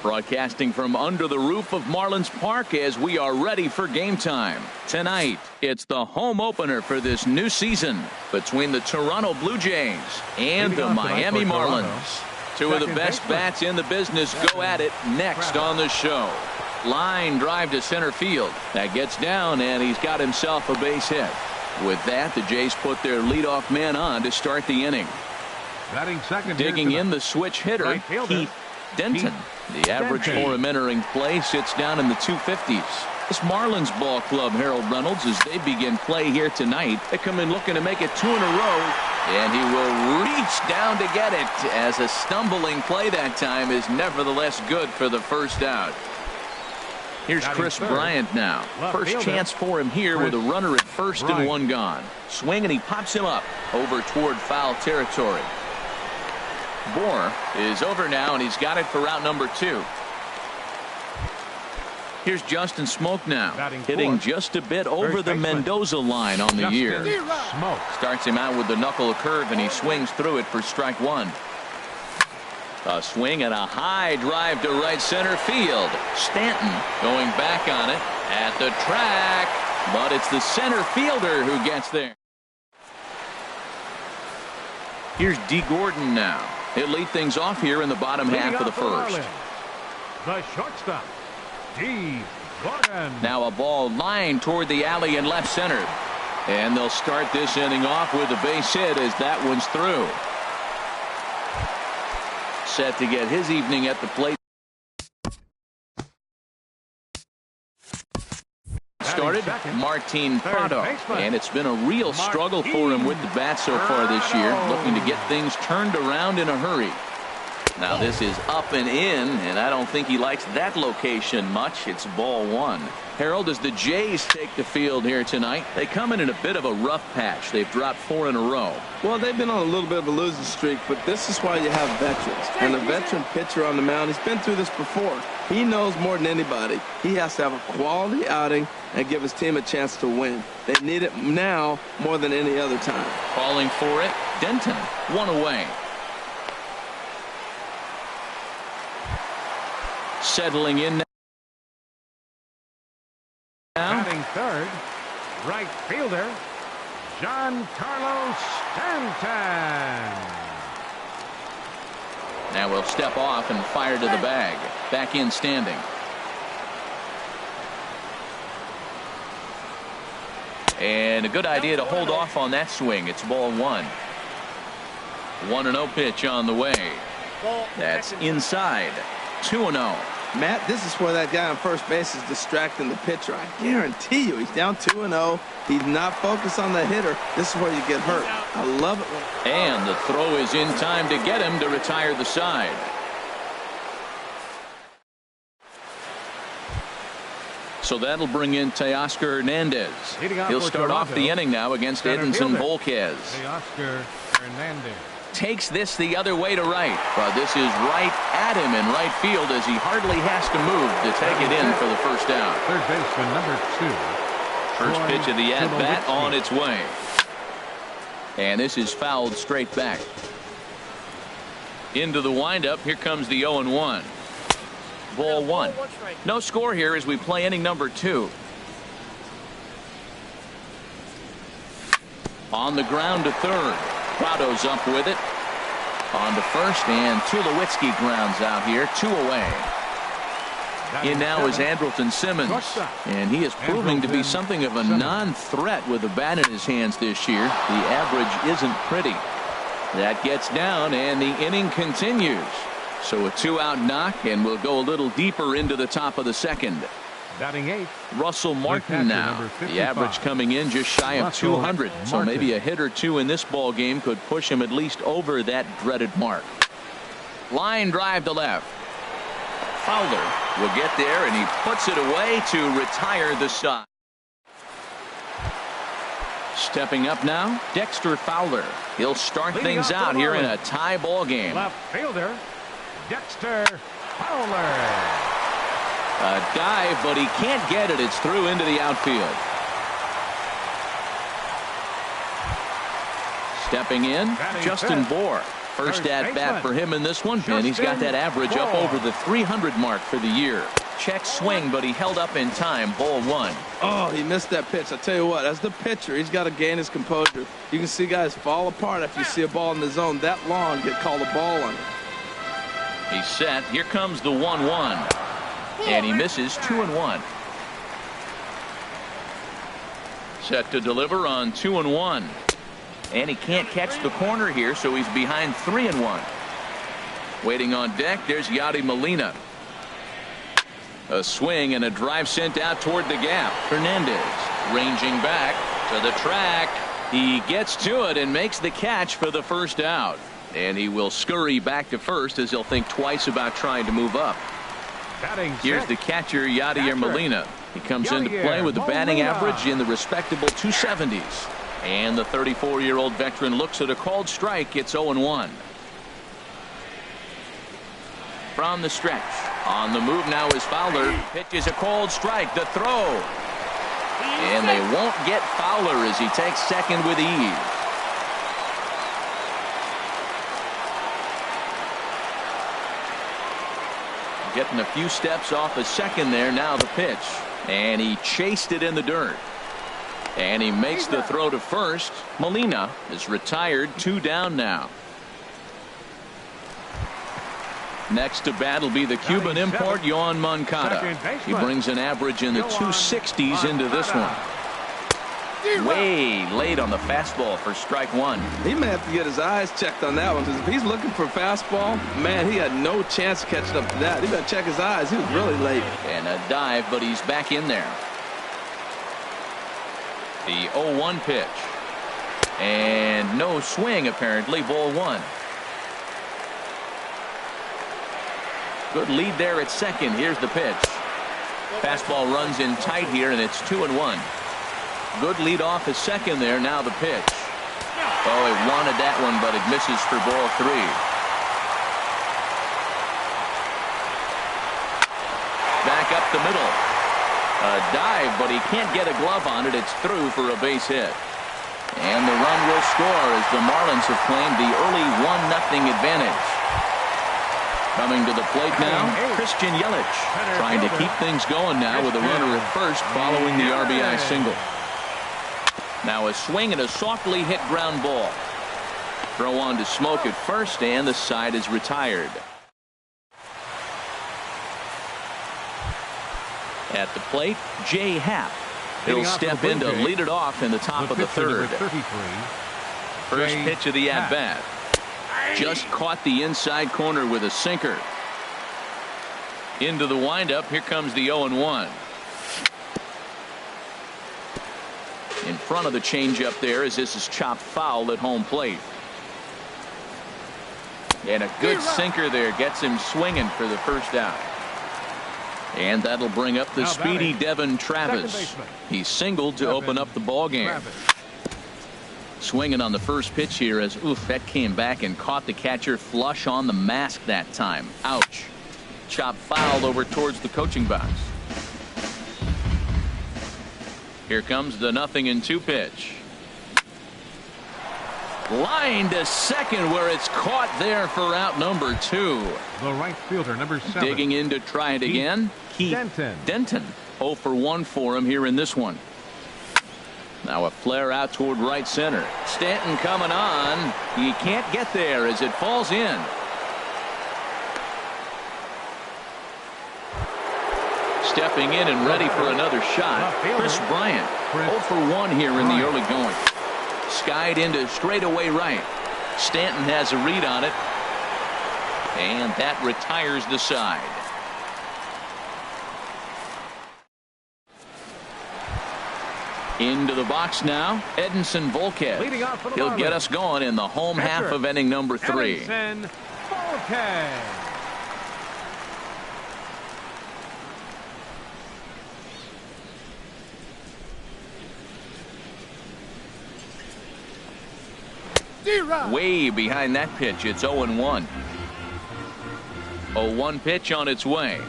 Broadcasting from under the roof of Marlins Park as we are ready for game time. Tonight, it's the home opener for this new season between the Toronto Blue Jays and the Miami Marlins. Two of the best bats in the business go at it next on the show. Line drive to center field. That gets down, and he's got himself a base hit. With that, the Jays put their leadoff man on to start the inning. Digging in the switch hitter, Keith Denton. The average for him entering play sits down in the 250s. This Marlins ball club, Harold Reynolds, as they begin play here tonight. They come in looking to make it 2 in a row, and he will reach down to get it, as a stumbling play that time is nevertheless good for the first out. Here's Chris Bryant now. First chance for him here with a runner at first and one gone. Swing, and he pops him up over toward foul territory. Bohr is over now, and he's got it for route number 2. Here's Justin Smoke now, hitting just a bit over the Mendoza line on the year. Starts him out with the knuckle curve, and he swings through it for strike 1. A swing and a high drive to right center field. Stanton going back on it at the track, but it's the center fielder who gets there. Here's D. Gordon now. He'll lead things off here in the bottom half of the first. The shortstop, D. Gordon. Now a ball lined toward the alley in left center. And they'll start this inning off with a base hit as that one's through. Set to get his evening at the plate. Started Martin Prado, and it's been a real struggle for him with the bat so far this year, looking to get things turned around in a hurry. Now this is up and in, and I don't think he likes that location much. It's ball 1. Harold, as the Jays take the field here tonight, they come in a bit of a rough patch. They've dropped 4 in a row. Well, they've been on a little bit of a losing streak, but this is why you have veterans. And a veteran pitcher on the mound, he's been through this before. He knows more than anybody. He has to have a quality outing and give his team a chance to win. They need it now more than any other time. Calling for it, Denton, 1 away. Settling in now. Batting third, right fielder, Giancarlo Stanton. Now we'll step off and fire to the bag. Back in standing. And a good idea to hold off on that swing. It's ball 1. 1-0 pitch on the way. That's inside. 2-0. Matt, this is where that guy on first base is distracting the pitcher. I guarantee you he's down 2-0. He's not focused on the hitter. This is where you get hurt. I love it. And the throw is in time to get him to retire the side. So that'll bring in Teoscar Hernandez. He'll start off the inning now against Edinson Volquez. Teoscar Hernandez takes this the other way to right, but this is right at him in right field as he hardly has to move to take it in for the first out. Third baseman number 2. First pitch of the at-bat on its way. And this is fouled straight back. Into the windup. Here comes the 0-1. Ball 1. No score here as we play inning number 2. On the ground to third. Prado's up with it. On to first, and Tulowitzki grounds out here. 2 away. In now is Andrelton Simmons, and he is proving to be something of a non-threat with the bat in his hands this year. The average isn't pretty. That gets down, and the inning continues. So a 2-out knock, and we'll go a little deeper into the top of the second. Batting 8th. Russell Martin now. The average coming in just shy of 200. So maybe a hit or two in this ball game could push him at least over that dreaded mark. Line drive to left. Fowler will get there, and he puts it away to retire the side. Stepping up now, Dexter Fowler. He'll start things out here in a tie ball game. Left fielder, Dexter Fowler. A dive, but he can't get it. It's through into the outfield. Stepping in, Justin Bohr. First at bat for him in this one, and he's got that average up over the 300 mark for the year. Check swing, but he held up in time. Ball 1. Oh, he missed that pitch. I tell you what, as the pitcher, he's got to gain his composure. You can see guys fall apart after you see a ball in the zone that long, get called a ball on it. He's set. Here comes the 1-1. And he misses. 2-1. Set to deliver on 2-1. And he can't catch the corner here, so he's behind 3-1. Waiting on deck, there's Yadi Molina. A swing and a drive sent out toward the gap. Hernandez ranging back to the track. He gets to it and makes the catch for the first out. And he will scurry back to first as he'll think twice about trying to move up. Here's the catcher, Yadier Molina. He comes into play with a batting average in the respectable 270s. And the 34-year-old veteran looks at a called strike. It's 0-1. From the stretch. On the move now is Fowler. Pitches a called strike. The throw. And they won't get Fowler as he takes second with ease. Getting a few steps off a second there. Now the pitch. And he chased it in the dirt. And he makes the throw to first. Molina is retired. 2 down now. Next to bat will be the Cuban import, Yoan Moncada. He brings an average in the 260s into this one. Way late on the fastball for strike 1. He may have to get his eyes checked on that one, because if he's looking for fastball, man, he had no chance of catching up to that. He better check his eyes. He was really late. And a dive, but he's back in there. The 0-1 pitch. And no swing, apparently. Ball 1. Good lead there at second. Here's the pitch. Fastball runs in tight here, and it's 2-1. Good lead off at second there. Now the pitch. Oh, he wanted that one, but it misses for ball 3. Back up the middle. A dive, but he can't get a glove on it. It's through for a base hit. And the run will score as the Marlins have claimed the early 1-0 advantage. Coming to the plate now, Christian Yelich, trying to keep things going now with a runner at first following the RBI single. Now a swing and a softly hit ground ball. Throw on to Smoke at first, and the side is retired. At the plate, Jay Happ. He'll step in to lead it off in the top of the third. First pitch of the at-bat. Just caught the inside corner with a sinker. Into the windup. Here comes the 0-1. In front of the changeup there as this is chopped foul at home plate. And a good sinker there gets him swinging for the first out. And that'll bring up the Now speedy batting, Devin second Travis. baseman. He singled to open up the ball game. Travis. Swinging on the first pitch here as that came back and caught the catcher flush on the mask that time. Ouch. Chop fouled over towards the coaching box. Here comes the 0-2 pitch. Line to second where it's caught there for out number 2. The right fielder, number 7. Digging in to try it again. Denton. 0 for 1 for him here in this one. Now a flare out toward right center. Stanton coming on. He can't get there as it falls in. Stepping in and ready for another shot. Chris Bryant. 0 for 1 here in the early going. Skied into straightaway right. Stanton has a read on it. And that retires the side. Into the box now, Edinson Volquez. Leading off for the He'll get Marlins. us going in the home half of inning number 3. Edinson Volquez. Way behind that pitch. It's 0-1. 0-1 pitch on its way.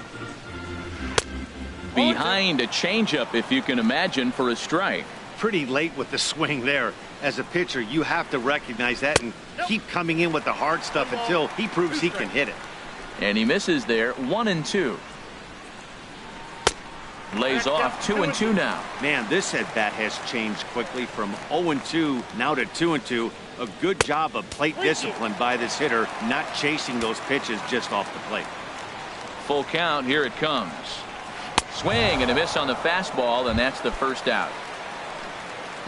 Behind a changeup, if you can imagine, for a strike. Pretty late with the swing there. As a pitcher, you have to recognize that and keep coming in with the hard stuff until he proves he can hit it. And he misses there. 1-2. Lays off 2-2 now. Man, this at bat has changed quickly from 0-2 now to 2-2. A good job of plate discipline by this hitter, not chasing those pitches just off the plate. Full count. Here it comes. Swing and a miss on the fastball, and that's the first out.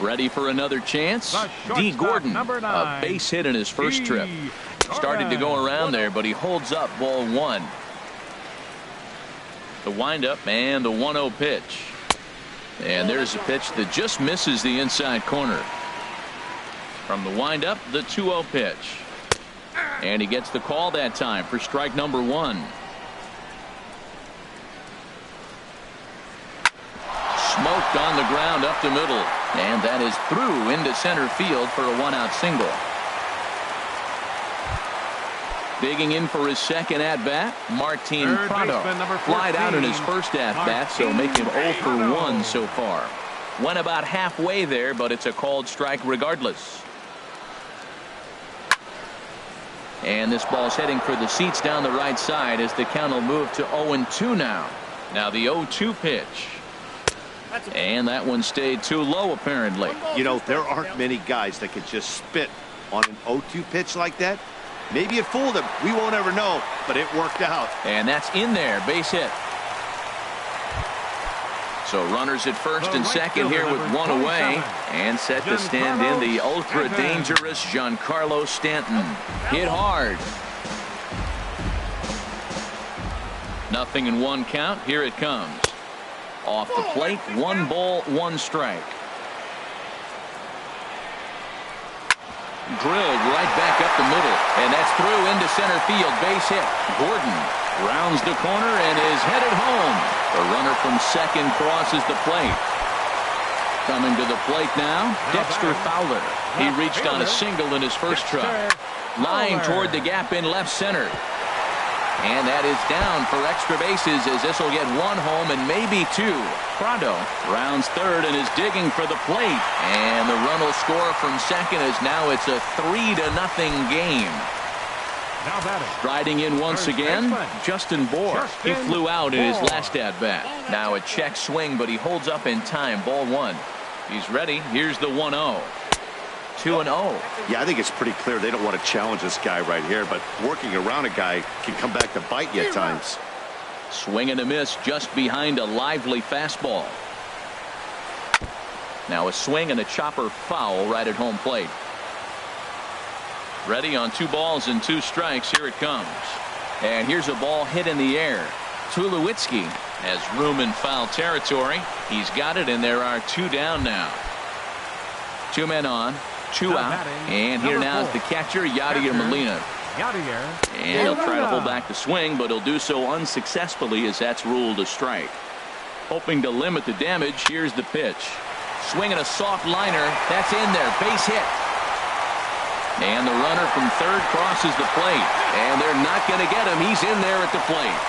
Ready for another chance? D. Gordon, number a 9. base hit in his first trip. Started to go around there, but he holds up ball 1. The windup and the 1-0 pitch. And there's a pitch that just misses the inside corner. From the windup, the 2-0 pitch. And he gets the call that time for strike number 1. Smoked on the ground up the middle. And that is through into center field for a 1-out single. Digging in for his second at-bat, Martin Third Prado. baseman, number 14, Flied out in his first at-bat, so make him 0 for 1 so far. Went about halfway there, but it's a called strike regardless. And this ball's heading for the seats down the right side as the count will move to 0-2 now. Now the 0-2 pitch. And that one stayed too low apparently. You know, there aren't many guys that could just spit on an 0-2 pitch like that. Maybe it fooled him. We won't ever know, but it worked out. And that's in there. Base hit. So runners at first and second here with 1 away. And set to stand in the ultra dangerous Giancarlo Stanton. Hit hard. 0-1 count. Here it comes. Off the plate. 1 ball, 1 strike. Drilled right back up the middle. And that's through into center field. Base hit. Gordon rounds the corner and is headed home. The runner from second crosses the plate. Coming to the plate now, Dexter Fowler. He reached on a single in his first try. Line toward the gap in left center. And that is down for extra bases as this will get 1 home and maybe 2. Prado rounds third and is digging for the plate. And the run will score from second as now it's a 3-0 game. Now batting. Striding in once again, Justin Bour. He flew out in his last at-bat. Now a check swing, but he holds up in time. Ball 1. He's ready. Here's the 1-0. 2-0. Yeah, I think it's pretty clear they don't want to challenge this guy right here, but working around a guy can come back to bite you at times. Swing and a miss just behind a lively fastball. Now a swing and a chopper foul right at home plate. Ready on 2 balls and 2 strikes. Here it comes. And here's a ball hit in the air. Tulowitzki has room in foul territory. He's got it, and there are 2 down now. 2 men on, 2 out. And here now is the catcher, Yadier Molina. Yadier. And he'll try to hold back the swing, but he'll do so unsuccessfully as that's ruled a strike. Hoping to limit the damage, here's the pitch. Swinging a soft liner. That's in there. Base hit. And the runner from third crosses the plate. And they're not going to get him. He's in there at the plate.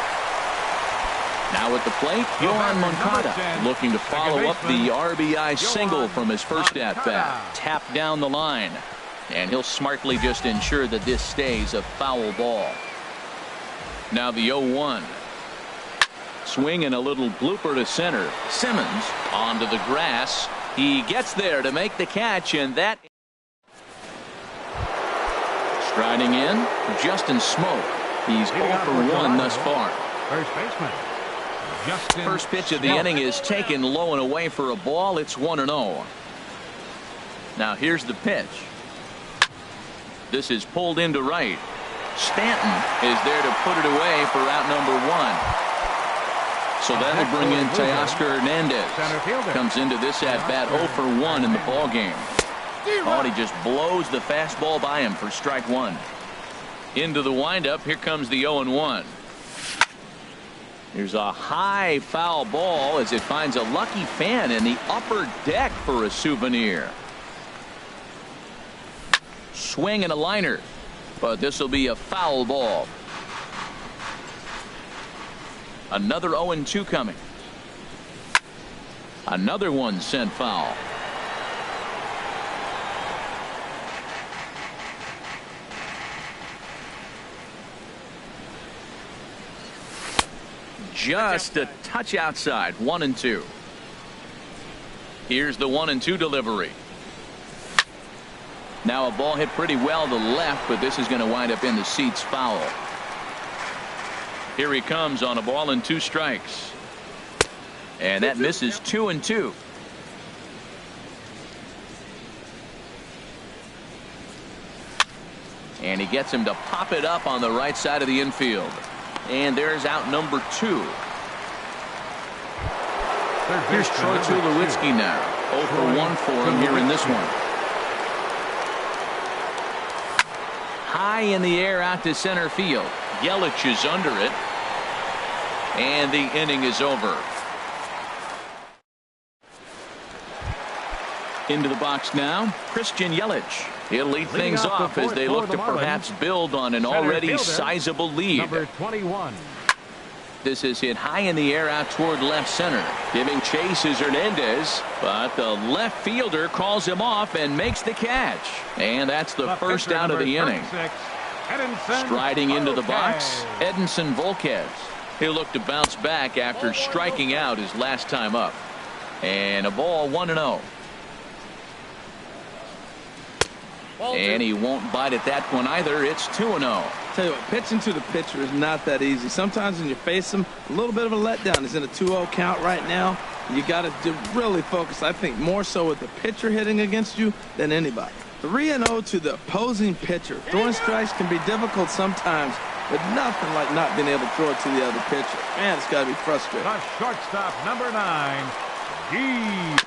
Now at the plate, Yohan Moncada looking to follow up the RBI single from his first at-bat. Tap down the line. And he'll smartly just ensure that this stays a foul ball. Now the 0-1. Swing and a little blooper to center. Simmons onto the grass. He gets there to make the catch, and that. Striding in, Justin Smoke. He's 0 for 1 thus far. First baseman. Justin First pitch of the Smoke. inning is taken low and away for a ball. It's 1-0. Now here's the pitch. This is pulled into right. Stanton is there to put it away for out number 1. So that'll bring in Teoscar Hernandez. Comes into this at-bat 0 for 1 in the ballgame. Oh, he just blows the fastball by him for strike 1. Into the windup. Here comes the 0-1. Here's a high foul ball as it finds a lucky fan in the upper deck for a souvenir. Swing and a liner. But this will be a foul ball. Another 0-2 coming. Another one sent foul. Just a touch outside. 1-2. Here's the 1-2 delivery. Now a ball hit pretty well to the left, but this is going to wind up in the seats foul. Here he comes on a ball and 2 strikes. And that misses 2-2. And he gets him to pop it up on the right side of the infield. And there's out number 2. Here's Troy Tulowitzki now. 0 for 1 for him here in this one. High in the air out to center field. Yelich is under it. And the inning is over. Into the box now, Christian Yelich. He'll lead things off as they look to perhaps build on an already sizable lead. Number 21. This is hit high in the air out toward left center. Giving chase is Hernandez, but the left fielder calls him off and makes the catch. And that's the first out of the inning. Striding into the box, Edinson Volquez. He'll look to bounce back after striking out his last time up. And a ball 1-0. And he won't bite at that one either. It's 2-0. Tell you what, pitching to the pitcher is not that easy. Sometimes when you face him, a little bit of a letdown. He's in a 2-0 count right now. You got to really focus, I think, more so with the pitcher hitting against you than anybody. 3-0 to the opposing pitcher. Throwing strikes can be difficult sometimes, but nothing like not being able to throw it to the other pitcher. Man, it's got to be frustrating. The shortstop, number 9.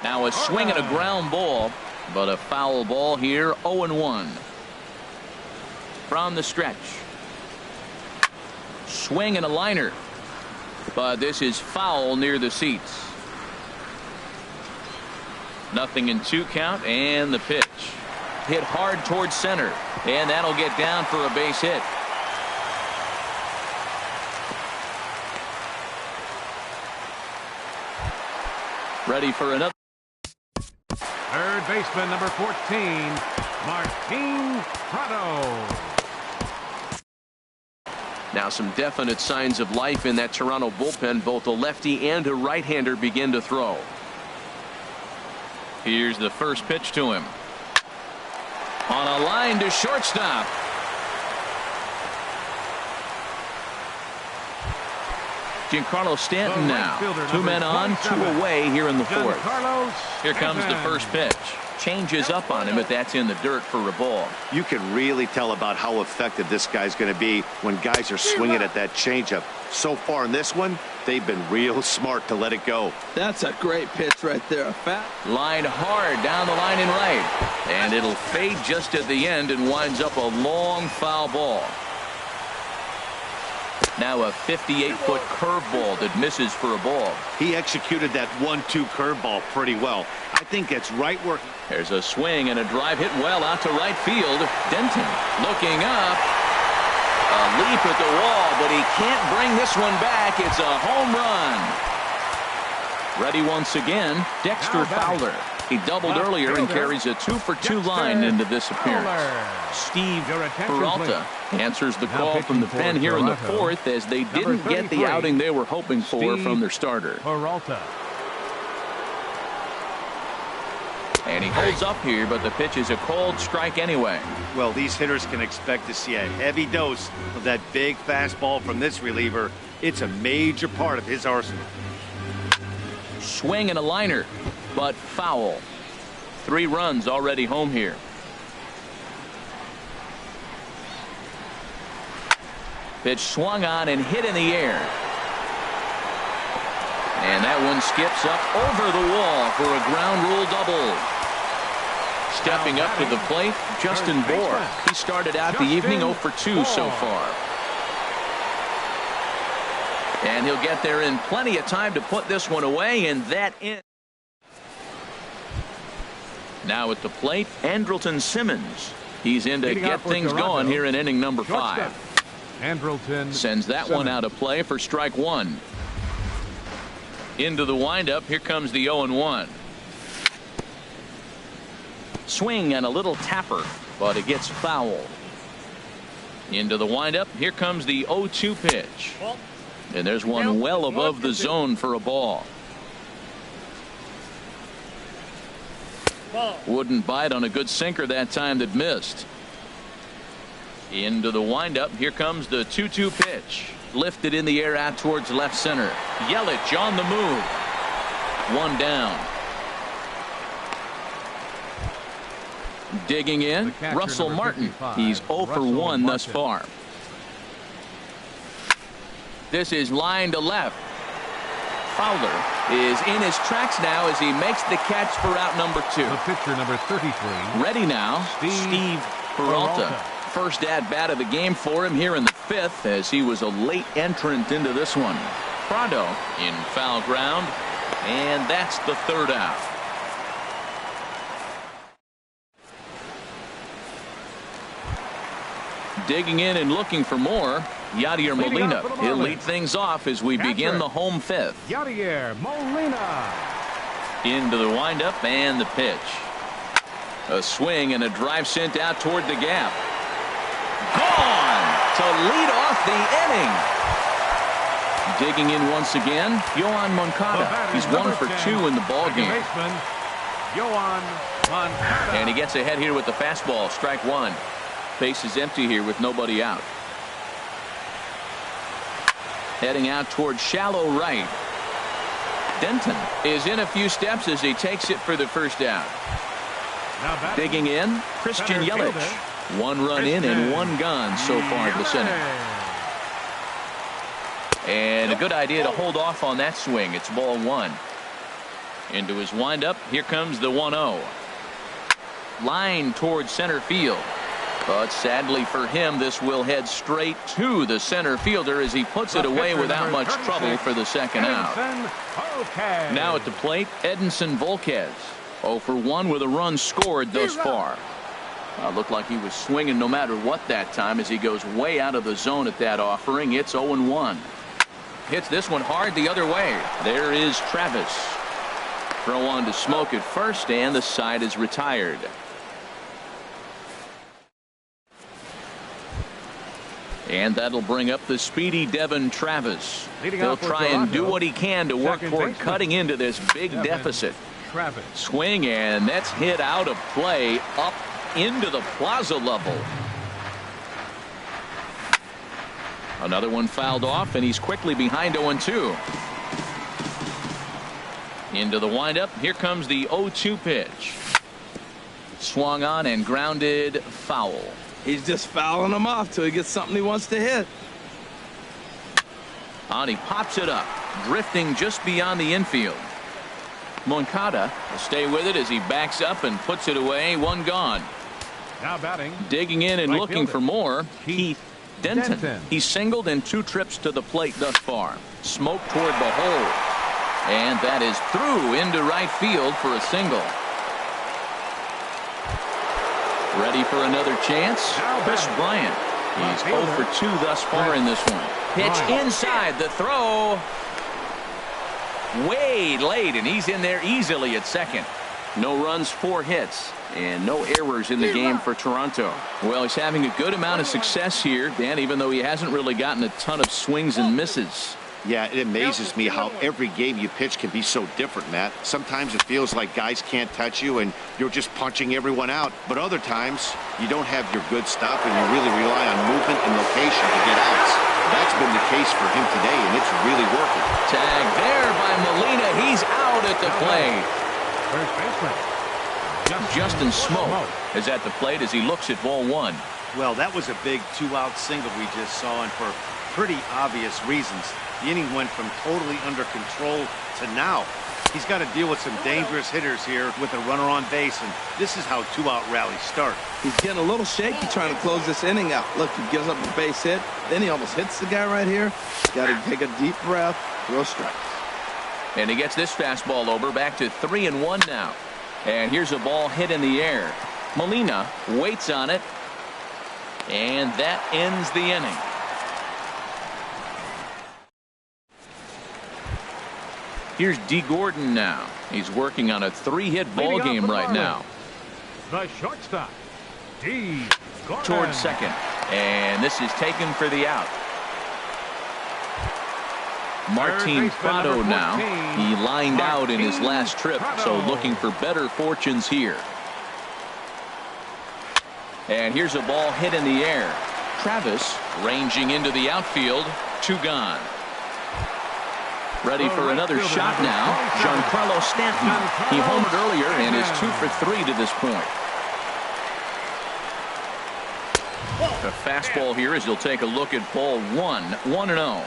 Now a swing and a ground ball, but a foul ball here. 0-1 from the stretch. Swing and a liner, but this is foul near the seats. 0-2 count, and the pitch hit hard towards center, and that'll get down for a base hit. Ready for another. Third baseman, number 14, Martin Prado. Now some definite signs of life in that Toronto bullpen. Both a lefty and a right-hander begin to throw. Here's the first pitch to him. On a line to shortstop. Giancarlo Stanton now. 2 men on, 2 away here in the 4th. Here comes the first pitch. Changes up on him, but that's in the dirt for a ball. You can really tell about how effective this guy's going to be when guys are swinging at that changeup. So far in this one, they've been real smart to let it go. That's a great pitch right there. A fat Line hard down the line in right. And it'll fade just at the end and winds up a long foul ball. Now a 58-foot curveball that misses for a ball. He executed that 1-2 curveball pretty well. I think it's right where. There's a swing and a drive hit well out to right field. Denton looking up. A leap at the wall, but he can't bring this one back. It's a home run. Ready once again, Dexter Fowler. He doubled earlier and carries a 2-for-2 line into this appearance. Steve Peralta answers the call from the pen here in the 4th as they didn't get the outing they were hoping for from their starter. Peralta. And he holds up here, but the pitch is a cold strike anyway. Well, these hitters can expect to see a heavy dose of that big fastball from this reliever. It's a major part of his arsenal. Swing and a liner, but foul. 3 runs already home here. Pitch swung on and hit in the air. And that one skips up over the wall for a ground rule double. Stepping up to the plate, Justin Bohr. He started out the evening 0 for 2 so far. And he'll get there in plenty of time to put this one away, and that in. Now at the plate, Andrelton Simmons. He's in to get things going here in inning number 5. Andrelton sends that one out of play for strike 1. Into the windup, here comes the 0-1. Swing and a little tapper, but it gets foul. Into the windup, here comes the 0-2 pitch. And there's one well above the zone for a ball. Wouldn't bite on a good sinker that time that missed. Into the windup, here comes the 2-2 pitch. Lifted in the air out towards left center. Yelich on the move. 1 down. Digging in, Russell Martin. He's 0 for 1 thus far. This is line to left. Fowler is in his tracks now as he makes the catch for out number 2. The pitcher, number 33. Ready now, Steve Peralta. First at bat of the game for him here in the 5th as he was a late entrant into this one. Prado in foul ground, and that's the 3rd out. Digging in and looking for more, Yadier Molina. He'll lead things off as we begin the home 5th. Yadier Molina. Into the windup and the pitch. A swing and a drive sent out toward the gap. Gone to lead off the inning. Digging in once again, Yoan Moncada. He's 1 for 2 in the ball game. Yoan Moncada. And he gets ahead here with the fastball. Strike 1. Base is empty here with nobody out. Heading out towards shallow right. Denton is in a few steps as he takes it for the first out. Digging in, Christian Yelich. 1 run in and 1 gone so far this inning. And a good idea to hold off on that swing. It's ball 1. Into his windup, here comes the 1-0. Line towards center field. But sadly for him, this will head straight to the center fielder as he puts it away without much trouble for the second out. Now at the plate, Edinson Volquez. 0 for 1 with a run scored thus far. Looked like he was swinging no matter what that time as he goes way out of the zone at that offering. It's 0-1. Hits this one hard the other way. There is Travis. Throw on to Smoke at first, and the side is retired. And that'll bring up the speedy Devin Travis. He'll try and do what he can to work toward cutting into this big deficit. Swing, and that's hit out of play up into the plaza level. Another one fouled off, and he's quickly behind 0-2. Into the windup. Here comes the 0-2 pitch. Swung on and grounded foul. He's just fouling him off till he gets something he wants to hit. And he pops it up, drifting just beyond the infield. Moncada will stay with it as he backs up and puts it away. One gone. Now batting. Digging in and Right looking fielder, for more. Keith Denton. Denton. He's singled in 2 trips to the plate thus far. Smoke toward the hole. And that is through into right field for a single. Ready for another chance? Chris Bryant. He's 0 for 2 thus far in this one. Pitch inside, the throw. Way late, and he's in there easily at second. No runs, 4 hits, and no errors in the game for Toronto. Well, he's having a good amount of success here, Dan, even though he hasn't really gotten a ton of swings and misses. Yeah, it amazes me how every game you pitch can be so different, Matt. Sometimes it feels like guys can't touch you and you're just punching everyone out. But other times, you don't have your good stuff and you really rely on movement and location to get outs. That's been the case for him today, and it's really working. Tag there by Molina. He's out at the plate. First baseman Justin Smoke is at the plate as he looks at ball 1. Well, that was a big 2-out single we just saw, and for pretty obvious reasons. The inning went from totally under control to now. He's got to deal with some dangerous hitters here with a runner on base, and this is how 2-out rallies start. He's getting a little shaky trying to close this inning out. Look, he gives up a base hit. Then he almost hits the guy right here. Got to take a deep breath, throw strikes. And he gets this fastball over, back to 3-1 now. And here's a ball hit in the air. Molina waits on it, and that ends the inning. Here's D. Gordon now. He's working on a 3-hit ball game right now. The shortstop, D. Gordon. Towards second. And this is taken for the out. Martin Prado now. He lined out in his last trip, so looking for better fortunes here. And here's a ball hit in the air. Travis ranging into the outfield. 2 gone. Ready for another shot now. Giancarlo Stanton. He homered earlier and is 2 for 3 to this point. The fastball here as he'll take a look at ball 1. 1-0.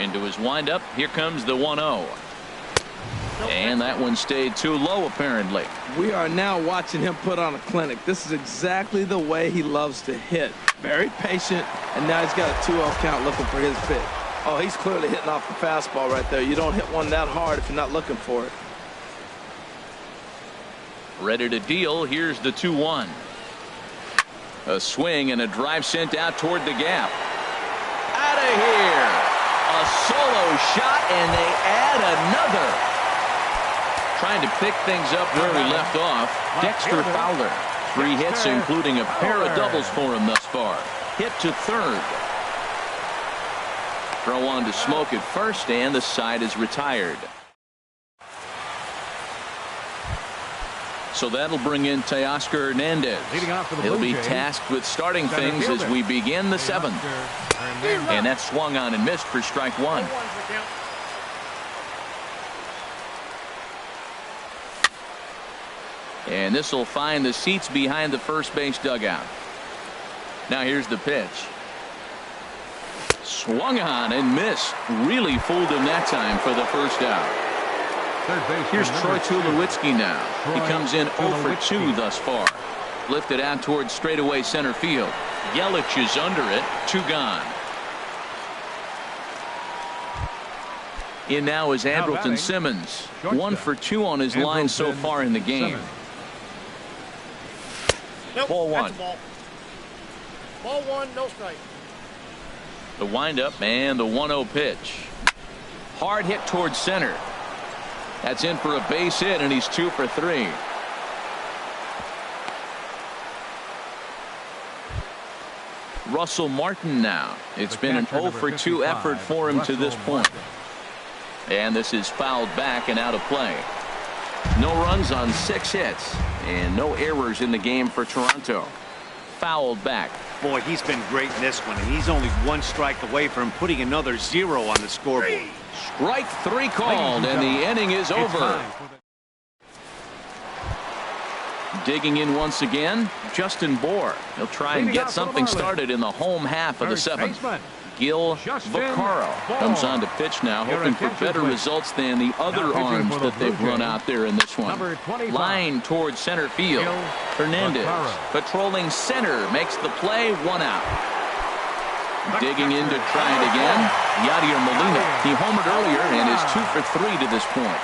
Into his windup. Here comes the 1-0. And that one stayed too low, apparently. We are now watching him put on a clinic. This is exactly the way he loves to hit. Very patient, and now he's got a 2-0 count looking for his pitch. Oh, he's clearly hitting off the fastball right there. You don't hit one that hard if you're not looking for it. Ready to deal. Here's the 2-1. A swing and a drive sent out toward the gap. Out of here. A solo shot, and they add another. Trying to pick things up where we left off. Dexter Fowler. 3 hits, including a pair of doubles for him thus far. Hit to third. Throw on to Smoke at first, and the side is retired. So that'll bring in Teoscar Hernandez. He'll be tasked with starting things as we begin the 7th. And that swung on and missed for strike 1. And this will find the seats behind the first base dugout. Now here's the pitch. Swung on and missed. Really fooled him that time for the first out. Here's Troy Tulowitzki now. He comes in 0 for 2 thus far. Lifted out towards straightaway center field. Yelich is under it. 2 gone. In now is Andrelton Simmons. 1 for 2 on his line so far in the game. Ball 1. Ball 1, no strike. The windup and the 1-0 pitch. Hard hit towards center. That's in for a base hit, and he's 2 for 3. Russell Martin now. It's been an 0 for 2 effort for him to this point. And this is fouled back and out of play. No runs on 6 hits. And no errors in the game for Toronto. Fouled back. Boy, he's been great in this one, and he's only one strike away from putting another 0 on the scoreboard. Strike 3 called, and the inning is over. Digging in once again, Justin Bohr. He'll try and get something started in the home half of the 7th. Gil Vaccaro comes on to pitch now, hoping for better results than the other arms that they've run out there in this one. Line towards center field. Hernandez patrolling center, makes the play, 1 out. Digging in to try it again, Yadier Molina. He homered earlier and is 2 for 3 to this point.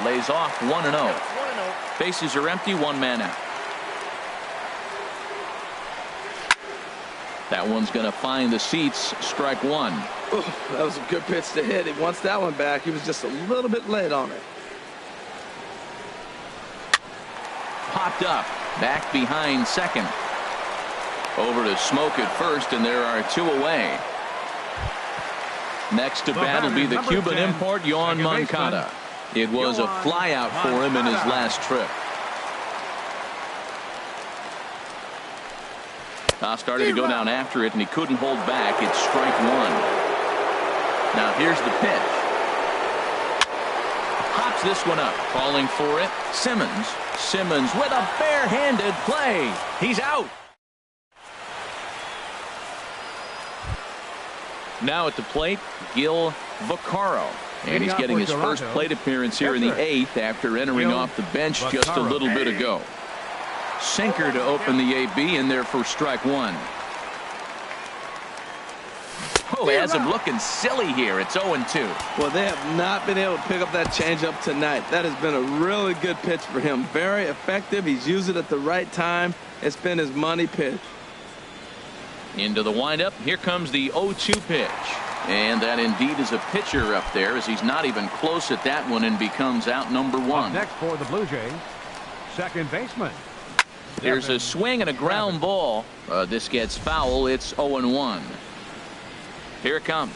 Lays off 1-0. Bases are empty, 1 man out. That one's going to find the seats. Strike 1. Ooh, that was a good pitch to hit. He wants that one back. He was just a little bit late on it. Popped up. Back behind second. Over to Smoke at first, and there are 2 away. Next to bat will be the Cuban import, Yoan Moncada. It was a flyout for him in his last trip. Started to go down after it, and he couldn't hold back. It's strike 1. Now here's the pitch. Pops this one up. Calling for it. Simmons. Simmons with a barehanded play. He's out. Now at the plate, Gil Vaccaro. And he's getting his first plate appearance here in the 8th after entering off the bench just a little bit ago. Sinker to open the AB, in there for strike 1. Oh, he has him looking silly here. It's 0-2. Well, they have not been able to pick up that changeup tonight. That has been a really good pitch for him. Very effective. He's used it at the right time. It's been his money pitch. Into the windup. Here comes the 0-2 pitch. And that indeed is a pitcher up there, as he's not even close at that one and becomes out number 1. Up next for the Blue Jays, second baseman. There's a swing and a ground ball. This gets foul. It's 0-1. Here it comes.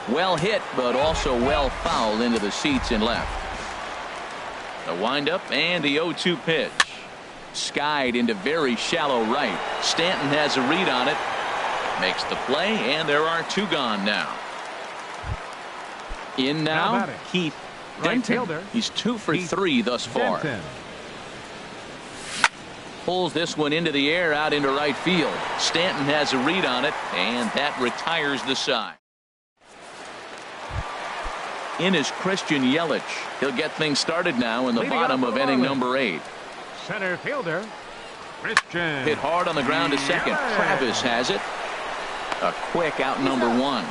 Well hit, but also well fouled into the seats in left. The windup and the 0-2 pitch. Skied into very shallow right. Stanton has a read on it. Makes the play, and there are 2 gone now. In now, Keith Denton. He's 2 for 3 thus far. Pulls this one into the air, out into right field. Stanton has a read on it, and that retires the side. In is Christian Yelich. He'll get things started now in the bottom of inning number 8. Center fielder, Christian. Hit hard on the ground to second. Travis has it. A quick out number 1.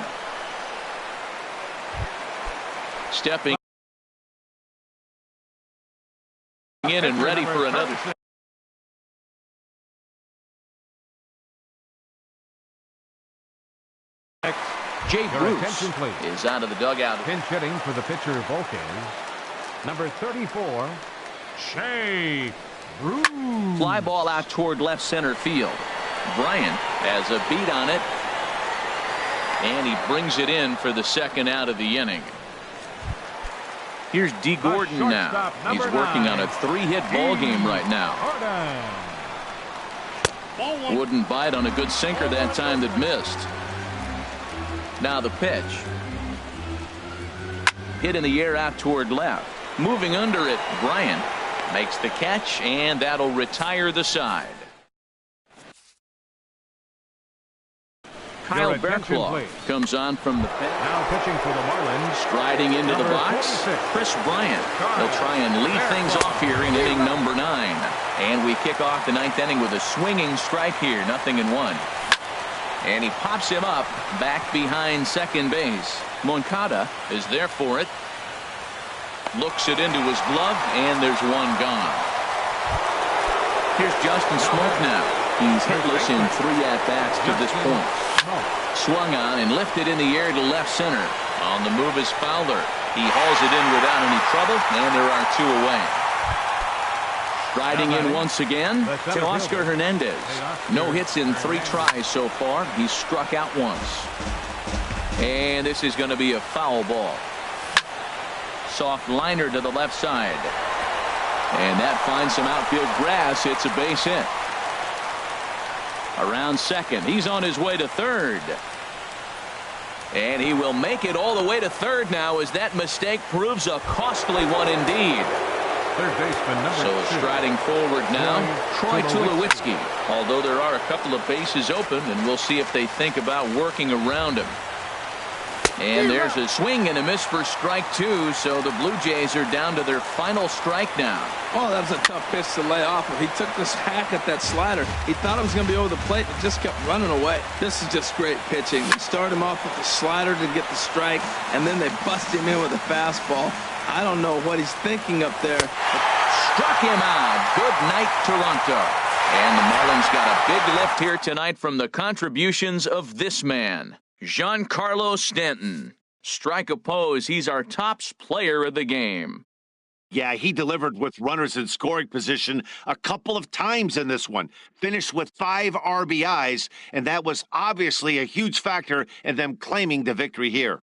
Stepping in and ready for another. Jay Bruce is out of the dugout. Pinch hitting for the pitcher Volquez. Number 34, Shea Bruce. Fly ball out toward left center field. Bryant has a beat on it, and he brings it in for the second out of the inning. Here's D. Gordon now. He's working on a 3-hit ball game right now. Wouldn't bite on a good sinker that time that missed. Now the pitch. Hit in the air out toward left. Moving under it, Bryant makes the catch, and that'll retire the side. Kyle Barraclough comes on from the pit. Now pitching for the Marlins. Striding into the box, Chris Bryant. They'll try and lead things off here in inning number 9. And we kick off the 9th inning with a swinging strike here, 0-1. And he pops him up back behind second base. Moncada is there for it. Looks it into his glove, and there's one gone. Here's Justin Smoke now. He's hitless in 3 at-bats to this point. Swung on and lifted in the air to left center. On the move is Fowler. He hauls it in without any trouble, and there are 2 away. Riding in once again to Oscar Hernandez. No hits in 3 tries so far. He's struck out once. And this is going to be a foul ball. Soft liner to the left side. And that finds some outfield grass. It's a base hit. Around second. He's on his way to third. And he will make it all the way to third now as that mistake proves a costly one indeed. Third baseman number 2. Striding forward now, Troy Tulowitzki. Although there are a couple of bases open, and we'll see if they think about working around him. And there's a swing and a miss for strike 2, so the Blue Jays are down to their final strike now. Oh, that was a tough pitch to lay off of. He took this hack at that slider. He thought it was going to be over the plate, but just kept running away. This is just great pitching. They start him off with the slider to get the strike, and then they bust him in with a fastball. I don't know what he's thinking up there. Struck him out. Good night, Toronto. And the Marlins got a big lift here tonight from the contributions of this man, Giancarlo Stanton. Strike oppose. He's our tops player of the game. Yeah, he delivered with runners in scoring position a couple of times in this one. Finished with 5 RBIs, and that was obviously a huge factor in them claiming the victory here.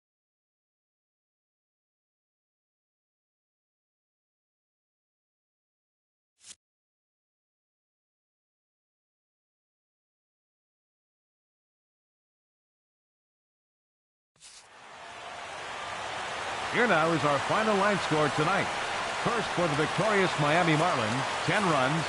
Here now is our final line score tonight. First for the victorious Miami Marlins, 10 runs,